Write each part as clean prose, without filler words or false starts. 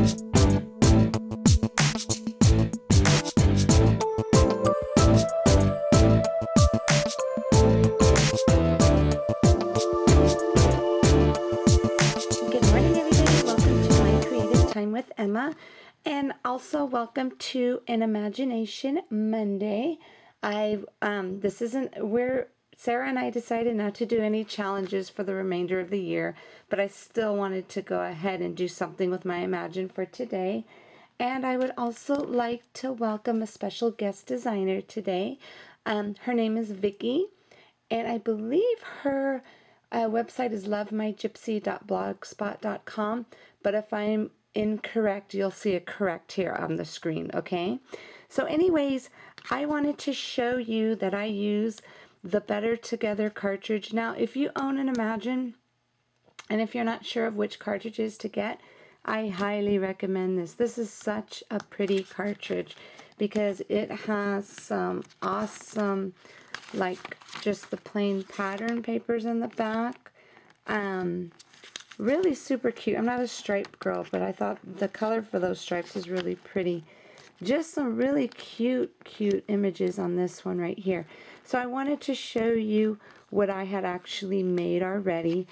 With Emma, and also welcome to an Imagination Monday. This isn't where Sarah and I decided not to do any challenges for the remainder of the year, but I still wanted to go ahead and do something with my Imagine for today. And I would also like to welcome a special guest designer today. Her name is Vicky, and I believe her website is lovemygypsy.blogspot.com, but if I'm incorrect, you'll see a correct here on the screen, okay? So anyways, I wanted to show you that I use the Better Together cartridge. Now, if you own an Imagine, and if you're not sure of which cartridges to get, I highly recommend this. This is such a pretty cartridge because it has some awesome, like just the plain pattern papers in the back. Really super cute. I'm not a stripe girl, but I thought the color for those stripes is really pretty. Just some really cute images on this one right here. So I wanted to show you what I had actually made already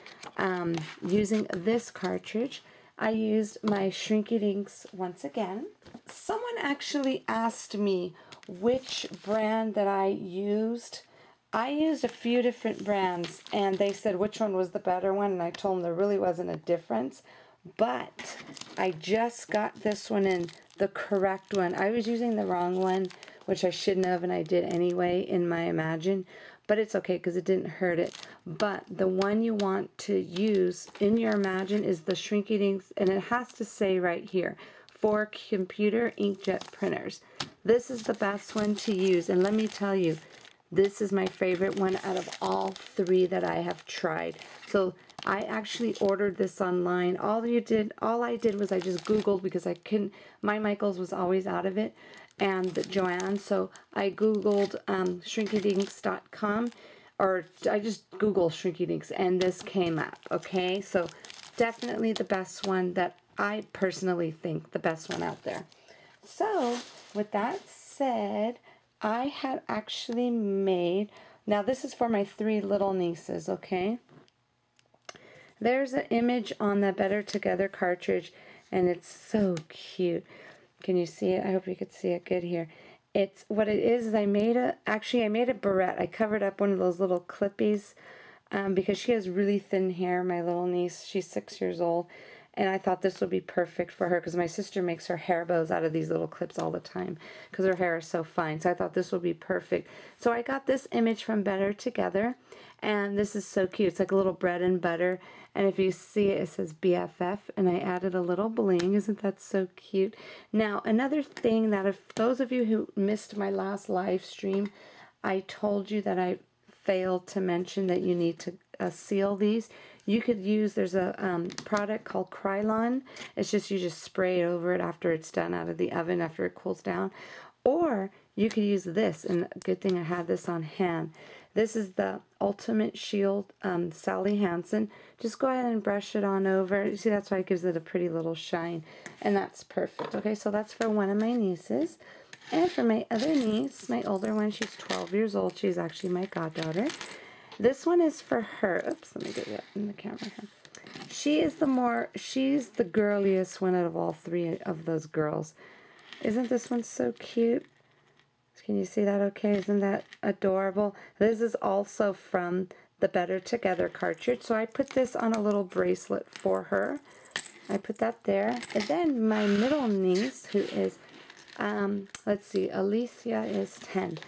using this cartridge. I used my Shrinky Dinks once again. Someone actually asked me which brand that I used. I used a few different brands, and they said which one was the better one, and I told them there really wasn't a difference, but I just got this one in, the correct one. I was using the wrong one, which I shouldn't have, and I did anyway in my Imagine, but it's okay because it didn't hurt it. But the one you want to use in your Imagine is the Shrinky Dinks, and it has to say right here, for computer inkjet printers. This is the best one to use, and let me tell you, this is my favorite one out of all three that I have tried. So I actually ordered this online. All I did was I just Googled, because I couldn't, my Michaels was always out of it, and the Joanne. So I Googled shrnkydinks.com, or I just Googled Shrinky Dinks, and this came up. Okay, so definitely the best one that I personally think the best one out there. So with that said, I had actually made, now this is for my three little nieces, okay? There's an image on the Better Together cartridge, and it's so cute. Can you see it? I hope you could see it good here. It's, what it is I made a barrette. I covered up one of those little clippies because she has really thin hair, my little niece. She's 6 years old. And I thought this would be perfect for her because my sister makes her hair bows out of these little clips all the time because her hair is so fine. So I thought this would be perfect. So I got this image from Better Together, and this is so cute. It's like a little bread and butter, and if you see it, it says BFF, and I added a little bling. Isn't that so cute? Now, another thing that if those of you who missed my last live stream, I told you that I failed to mention that you need to seal these. You could use, there's a product called Krylon. It's just, you just spray it over it after it's done out of the oven, after it cools down. Or you could use this, and good thing I had this on hand. This is the Ultimate Shield Sally Hansen. Just go ahead and brush it on over. You see, that's why it gives it a pretty little shine. And that's perfect. Okay, so that's for one of my nieces. And for my other niece, my older one, she's 12 years old. She's actually my goddaughter. This one is for her. Oops, let me get that in the camera here. She's the girliest one out of all three of those girls. Isn't this one so cute? Can you see that okay? Isn't that adorable? This is also from the Better Together cartridge. So I put this on a little bracelet for her. I put that there. And then my middle niece, who is, let's see, Alicia is 10.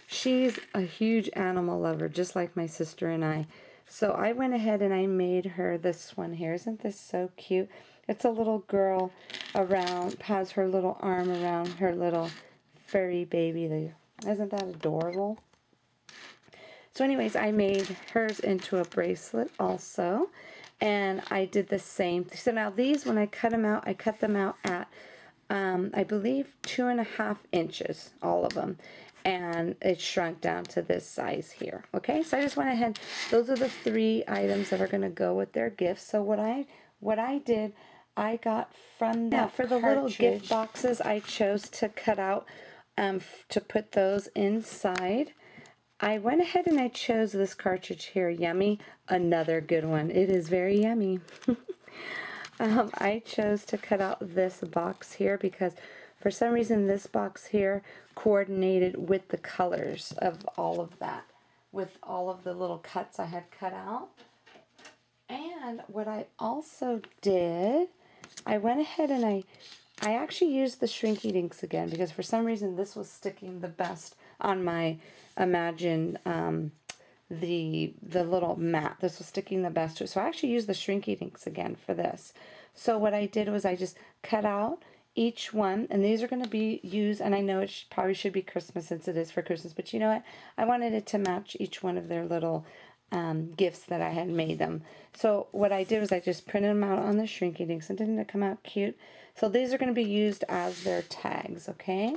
She's a huge animal lover, just like my sister and I. So I went ahead and I made her this one here. Isn't this so cute? It's a little girl has her little arm around her little furry baby there. Isn't that adorable? So anyways, I made hers into a bracelet also. And I did the same. So now these, when I cut them out, I cut them out at, I believe, 2.5 inches, all of them. And it shrunk down to this size here. Okay, so I just went ahead. Those are the 3 items that are going to go with their gifts. So what I did, I got from that. Now, for the little gift boxes, I chose to cut out to put those inside. I went ahead and I chose this cartridge here, Yummy. Another good one. It is very yummy. I chose to cut out this box here because for some reason this box here coordinated with the colors of all of that, with all of the little cuts I had cut out. And what I also did, I went ahead and I actually used the Shrinky Dinks again because for some reason this was sticking the best on my Imagine the little mat. This was sticking the best to it. So I actually used the Shrinky Dinks again for this. So what I did was I just cut out each one, and these are going to be used, and I know it probably should be Christmas since it is for Christmas, but you know what? I wanted it to match each one of their little gifts that I had made them. So what I did was I just printed them out on the Shrinky Dinks, and didn't it come out cute? So these are going to be used as their tags, okay?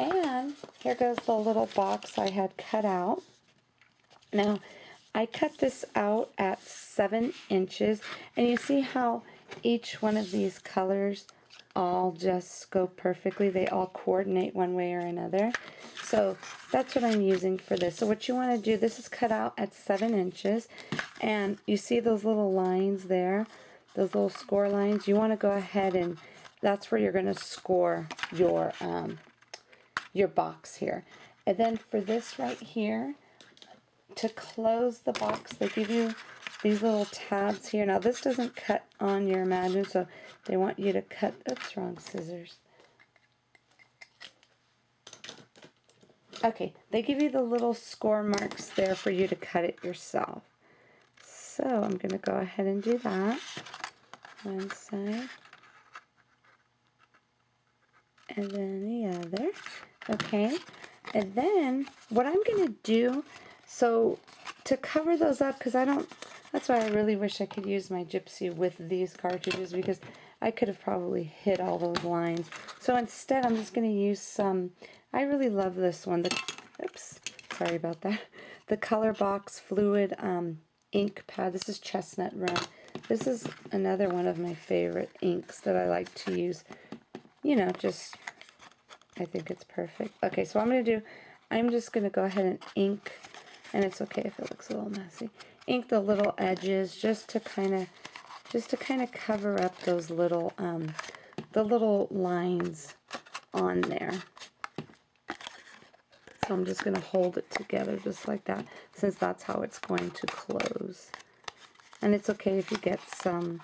And here goes the little box I had cut out. Now, I cut this out at 7 inches, and you see how each one of these colors all just go perfectly. They all coordinate one way or another. So that's what I'm using for this. So what you want to do, this is cut out at 7 inches, and you see those little lines there, those little score lines. You want to go ahead and that's where you're going to score your box here. And then for this right here, to close the box, they give you these little tabs here. Now this doesn't cut on your Imagine, so they want you to cut, oops, wrong scissors. Okay, they give you the little score marks there for you to cut it yourself. So I'm going to go ahead and do that. One side. And then the other. Okay, and then what I'm going to do, so to cover those up, because that's why I really wish I could use my Gypsy with these cartridges, because I could have probably hit all those lines. So instead I'm just going to use some, I really love this one, oops, sorry about that, the Color Box Fluid ink pad. This is Chestnut Rum. This is another one of my favorite inks that I like to use, you know, just, I think it's perfect. Okay, so what I'm just going to go ahead and ink, and it's okay if it looks a little messy, ink the little edges just to kind of cover up those little, the little lines on there. So I'm just going to hold it together just like that, since that's how it's going to close. And it's okay if you get some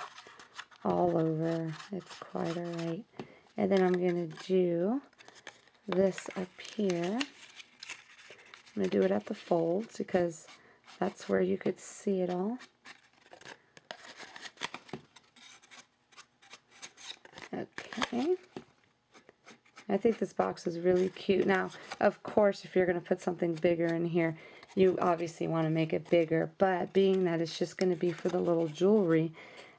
all over, it's quite alright. And then I'm going to do this up here. I'm going to do it at the folds because that's where you could see it all. Okay. I think this box is really cute. Now, of course, if you're going to put something bigger in here, you obviously want to make it bigger, but being that it's just going to be for the little jewelry,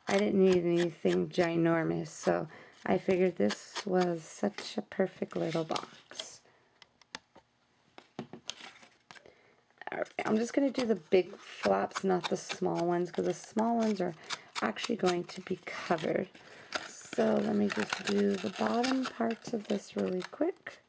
I didn't need anything ginormous, so I figured this was such a perfect little box. Alright, I'm just going to do the big flaps, not the small ones, because the small ones are actually going to be covered. So let me just do the bottom parts of this really quick.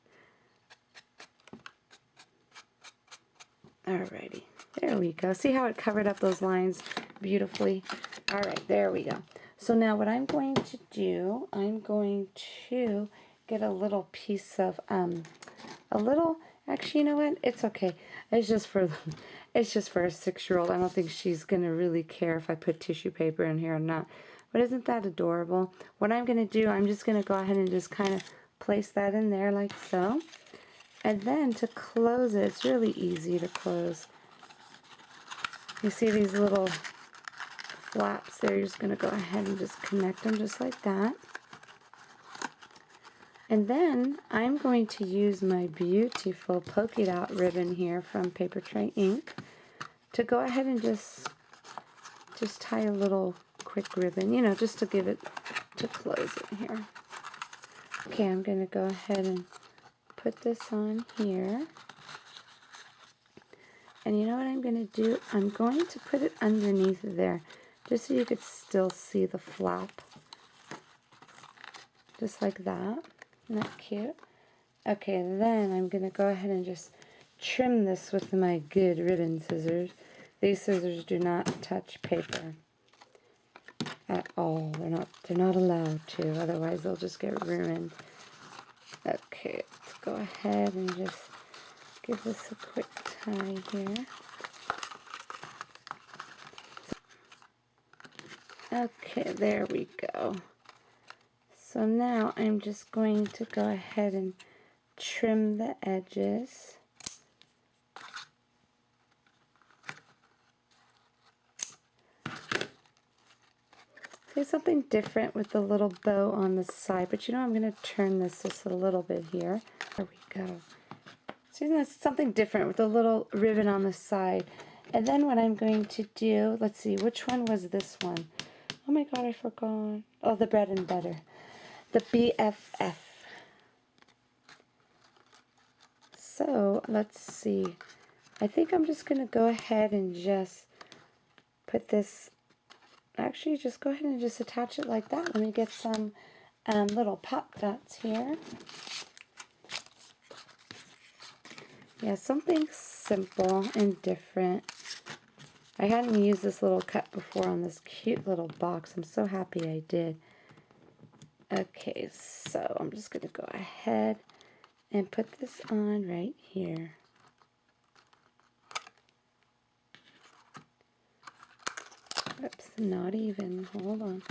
Alrighty, there we go. See how it covered up those lines beautifully? Alright, there we go. So now what I'm going to do, I'm going to get a little piece of, actually, you know what? It's okay. It's just for a 6-year-old. I don't think she's going to really care if I put tissue paper in here or not. But isn't that adorable? What I'm going to do, I'm just going to go ahead and just kind of place that in there like so. And then to close it, it's really easy to close. You see these little flaps there, you're just going to go ahead and just connect them just like that. And then I'm going to use my beautiful polka dot ribbon here from Paper Tray Ink to go ahead and just tie a little quick ribbon, you know, just to give it, to close it here. Okay, I'm going to go ahead and put this on here. And you know what I'm going to do? I'm going to put it underneath there, just so you could still see the flap. just like that. Isn't that cute? Okay, then I'm going to go ahead and just trim this with my good ribbon scissors. These scissors do not touch paper at all. They're not allowed to, otherwise they'll just get ruined. Okay, let's go ahead and just give this a quick tie here. Okay, there we go. So now I'm just going to go ahead and trim the edges. There's something different with the little bow on the side, but you know, I'm going to turn this just a little bit here. There we go. So that's something different with the little ribbon on the side. And then what I'm going to do, let's see, which one was this one? Oh my god, I forgot. Oh, the bread and butter. The BFF. So, let's see. I think I'm just going to go ahead and just put this, actually just go ahead and just attach it like that. Let me get some little pop dots here. Yeah, something simple and different. I hadn't used this little cut before on this cute little box. I'm so happy I did. Okay, so I'm just going to go ahead and put this on right here. Oops, not even. Hold on.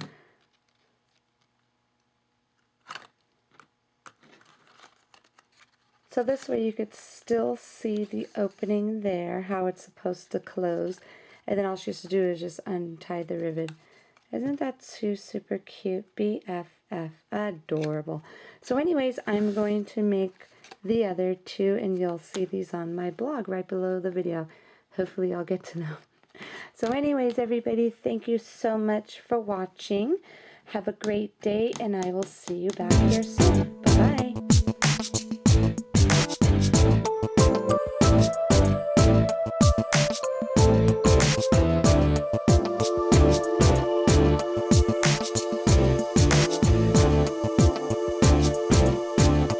So this way you could still see the opening there, how it's supposed to close. And then all she has to do is just untie the ribbon. Isn't that super cute? BFF. Adorable. So anyways, I'm going to make the other two, and you'll see these on my blog right below the video. Hopefully y'all get to know. So anyways, everybody, thank you so much for watching. Have a great day, and I will see you back here soon.